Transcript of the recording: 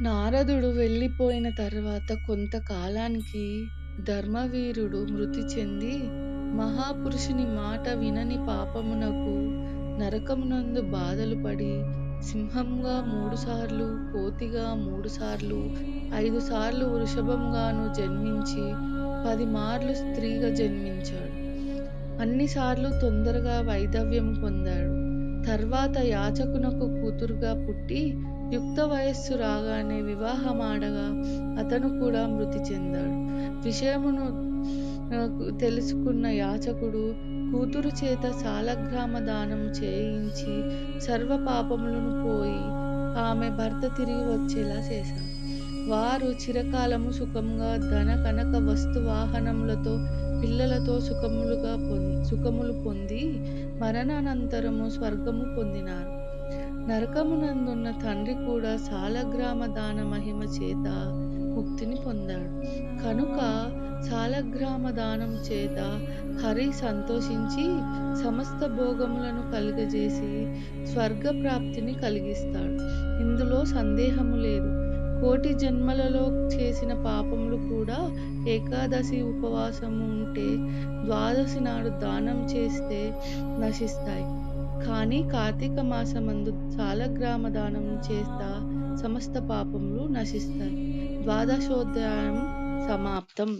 నారదుడు వెళ్ళిపోయిన తర్వాత కొంతకాలానికి ధర్మవీరుడు మృతి చెంది, మహాపురుషుని మాట వినని పాపమునకు నరకమునందు బాధలు పడి, సింహంగా 3 సార్లు, కోతిగా 3 సార్లు, 5 సార్లు వృషభంగాను జన్మించి, 10 మార్లు స్త్రీగా జన్మించాడు. అన్నిసార్లు తొందరగా వైధవ్యం పొందాడు. తర్వాత యాచకునకు కూతురుగా పుట్టి, యుక్త వయస్సు రాగానే వివాహమాడగా అతను కూడా మృతి చెందాడు. విషయమును తెలుసుకున్న యాచకుడు కూతురు చేత సాలగ్రామ దానం చేయించి సర్వ పాపములను పోయి ఆమె భర్త తిరిగి వచ్చేలా చేశాడు. వారు చిరకాలము సుఖంగా ధన కనక వస్తు వాహనములతో పిల్లలతో సుఖములు పొంది మరణానంతరము స్వర్గము పొందినారు. నరకమునందున్న తండ్రి కూడా సాలగ్రామ దాన మహిమ చేత ముక్తిని పొందాడు. కనుక సాలగ్రామ దానం చేత హరి సంతోషించి సమస్త భోగములను కలుగజేసి స్వర్గ ప్రాప్తిని కలిగిస్తాడు. ఇందులో సందేహము లేదు. కోటి జన్మలలో చేసిన పాపములు కూడా ఏకాదశి ఉపవాసము ఉంటే ద్వాదశి నాడు దానం చేస్తే నశిస్తాయి. కానీ కార్తీక మాసమందు సాలగ్రామ దానం చేస్తా సమస్త పాపములు నశిస్తాయి. ద్వాదశోధ్యాయం సమాప్తం.